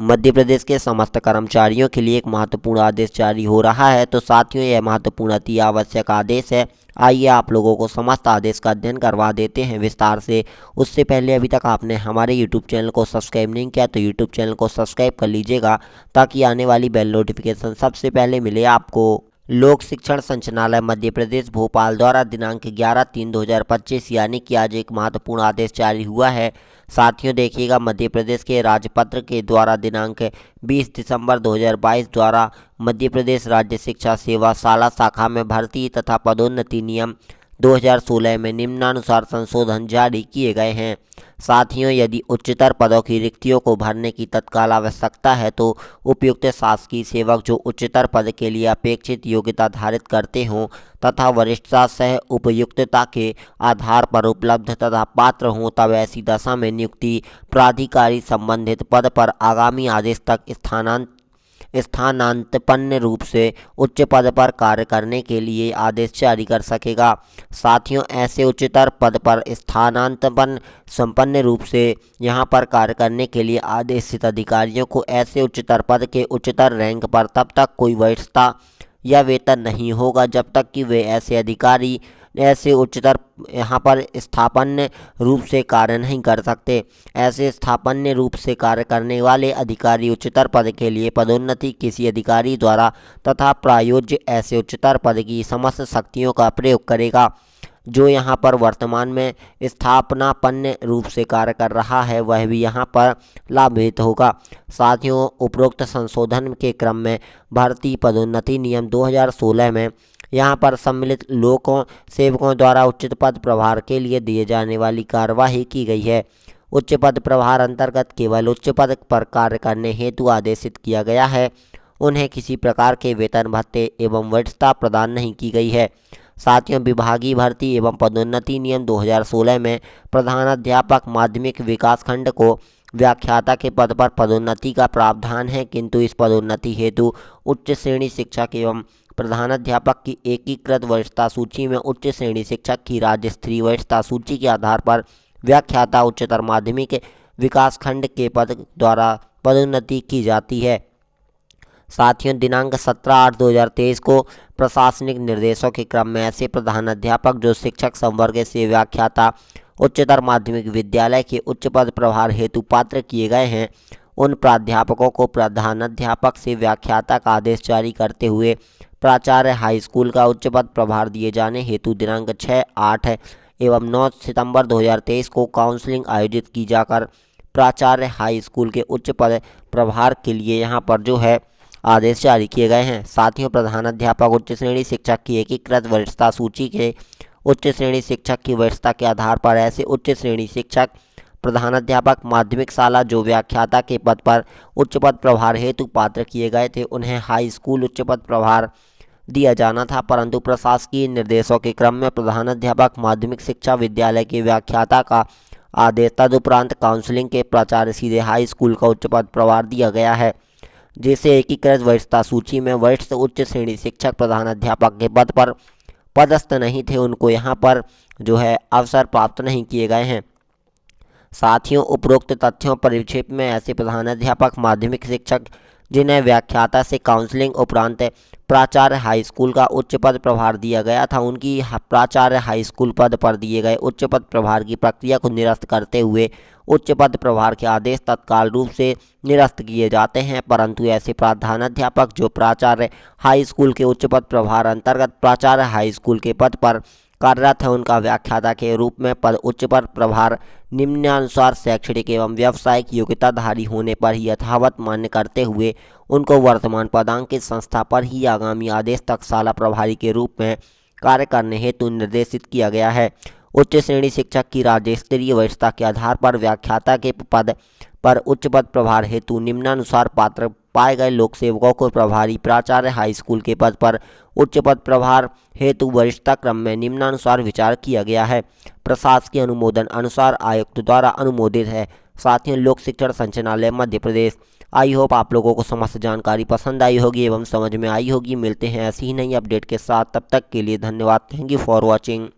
मध्य प्रदेश के समस्त कर्मचारियों के लिए एक महत्वपूर्ण आदेश जारी हो रहा है। तो साथियों, यह महत्वपूर्ण अति आवश्यक आदेश है। आइए आप लोगों को समस्त आदेश का अध्ययन करवा देते हैं विस्तार से। उससे पहले अभी तक आपने हमारे यूट्यूब चैनल को सब्सक्राइब नहीं किया तो यूट्यूब चैनल को सब्सक्राइब कर लीजिएगा, ताकि आने वाली बेल नोटिफिकेशन सबसे पहले मिले आपको। लोक शिक्षण संचालनालय मध्य प्रदेश भोपाल द्वारा दिनांक 11/3/2025 यानी कि आज एक महत्वपूर्ण आदेश जारी हुआ है। साथियों देखिएगा, मध्य प्रदेश के राजपत्र के द्वारा दिनांक 20 दिसंबर 2022 द्वारा मध्य प्रदेश राज्य शिक्षा सेवा शाला शाखा में भर्ती तथा पदोन्नति नियम 2016 में निम्नानुसार संशोधन जारी किए गए हैं। साथियों, यदि उच्चतर पदों की रिक्तियों को भरने की तत्काल आवश्यकता है तो उपयुक्त शासकीय सेवक जो उच्चतर पद के लिए अपेक्षित योग्यता धारित करते हों तथा वरिष्ठता सह उपयुक्तता के आधार पर उपलब्ध तथा पात्र हों, तब ऐसी दशा में नियुक्ति प्राधिकारी संबंधित पद पर आगामी आदेश तक स्थानांतरपन्न रूप से उच्च पद पर कार्य करने के लिए आदेश जारी कर सकेगा। साथियों, ऐसे उच्चतर पद पर स्थानांतरपन्न संपन्न रूप से यहाँ पर कार्य करने के लिए आदेशित अधिकारियों को ऐसे उच्चतर पद के उच्चतर रैंक पर तब तक कोई वरिष्ठता या वेतन नहीं होगा जब तक कि वे ऐसे अधिकारी ऐसे उच्चतर यहाँ पर स्थापन्य रूप से कार्य नहीं कर सकते। ऐसे स्थापन्य रूप से कार्य करने वाले अधिकारी उच्चतर पद के लिए पदोन्नति किसी अधिकारी द्वारा तथा प्रायोज्य ऐसे उच्चतर पद की समस्त शक्तियों का प्रयोग करेगा जो यहाँ पर वर्तमान में स्थापनापन्न रूप से कार्य कर रहा है, वह भी यहाँ पर लाभान्वित होगा। साथियों, उपरोक्त संशोधन के क्रम में भर्ती पदोन्नति नियम 2016 में यहाँ पर सम्मिलित लोकों सेवकों द्वारा उच्च पद प्रभार के लिए दिए जाने वाली कार्यवाही की गई है। उच्च पद प्रभार अंतर्गत केवल उच्च पद पर कार्य करने हेतु आदेशित किया गया है। उन्हें किसी प्रकार के वेतन भत्ते एवं वरिष्ठता प्रदान नहीं की गई है। साथियों, विभागीय भर्ती एवं पदोन्नति नियम 2016 में प्रधानाध्यापक माध्यमिक विकासखंड को व्याख्याता के पद पर पदोन्नति का प्रावधान है, किंतु इस पदोन्नति हेतु उच्च श्रेणी शिक्षक एवं प्रधानाध्यापक की एकीकृत वरिष्ठता सूची में उच्च श्रेणी शिक्षक की राज्य स्तरीय वरिष्ठता सूची के आधार पर व्याख्याता उच्चतर माध्यमिक विकासखंड के पद द्वारा पदोन्नति की जाती है। साथियों, दिनांक 17/8/2023 को प्रशासनिक निर्देशों के क्रम में ऐसे प्रधानाध्यापक जो शिक्षक संवर्ग से व्याख्याता उच्चतर माध्यमिक विद्यालय के उच्च पद प्रभार हेतु पात्र किए गए हैं, उन प्राध्यापकों को प्रधानाध्यापक से व्याख्याता का आदेश जारी करते हुए प्राचार्य हाई स्कूल का उच्च पद प्रभार दिए जाने हेतु दिनांक 6, 8 एवं 9 सितंबर 2023 को काउंसलिंग आयोजित की जाकर प्राचार्य हाई स्कूल के उच्च पद प्रभार के लिए यहाँ पर जो है आदेश जारी किए गए हैं। साथियों, प्रधानाध्यापक उच्च श्रेणी शिक्षक की एकीकृत वरिष्ठता सूची के उच्च श्रेणी शिक्षक की वरिष्ठता के आधार पर ऐसे उच्च श्रेणी शिक्षक प्रधानाध्यापक माध्यमिक शाला जो व्याख्याता के पद पर उच्च पद प्रभार हेतु पात्र किए गए थे, उन्हें हाई स्कूल उच्च पद प्रभार दिया जाना था, परंतु प्रशासकीय निर्देशों के क्रम में प्रधानाध्यापक माध्यमिक शिक्षा विद्यालय के व्याख्याता का आदेश तदुपरांत काउंसलिंग के प्राचार्य सीधे हाई स्कूल का उच्च पद प्रभार दिया गया है, जिसे एकीकृत वरिष्ठता सूची में वरिष्ठ उच्च श्रेणी शिक्षक प्रधानाध्यापक के पद पर पदस्थ नहीं थे, उनको यहाँ पर जो है अवसर प्राप्त नहीं किए गए हैं। साथियों, उपरोक्त तथ्यों परिप्रेक्ष्य में ऐसे प्रधानाध्यापक माध्यमिक शिक्षक जिन्हें व्याख्याता से काउंसलिंग उपरांत प्राचार्य हाई स्कूल का उच्च पद प्रभार दिया गया था, उनकी प्राचार्य हाई स्कूल पद पर दिए गए उच्च पद प्रभार की प्रक्रिया को निरस्त करते हुए उच्च पद प्रभार के आदेश तत्काल रूप से निरस्त किए जाते हैं। परंतु ऐसे प्रधानाध्यापक जो प्राचार्य हाई स्कूल के उच्च पद प्रभार अंतर्गत प्राचार्य हाई स्कूल के पद पर कार्यरत है, उनका व्याख्याता के रूप में पद उच्च पद प्रभार निम्नानुसार शैक्षणिक एवं व्यावसायिक योग्यताधारी होने पर ही यथावत मान्य करते हुए उनको वर्तमान पदांकित संस्था पर ही आगामी आदेश तक शाला प्रभारी के रूप में कार्य करने हेतु निर्देशित किया गया है। उच्च श्रेणी शिक्षक की राज्य स्तरीय वरिष्ठता के आधार पर व्याख्याता के पद पर उच्च पद प्रभार हेतु निम्नानुसार पात्र पाए गए लोक सेवकों को प्रभारी प्राचार्य हाई स्कूल के पद पर उच्च पद प्रभार हेतु वरिष्ठता क्रम में निम्नानुसार विचार किया गया है। प्रशासकीय अनुमोदन अनुसार आयुक्त द्वारा अनुमोदित है। साथियों, लोक शिक्षण संचालनालय मध्य प्रदेश। आई होप आप लोगों को समस्त जानकारी पसंद आई होगी एवं समझ में आई होगी। मिलते हैं ऐसी ही नई अपडेट के साथ, तब तक के लिए धन्यवाद। Thank you for watching.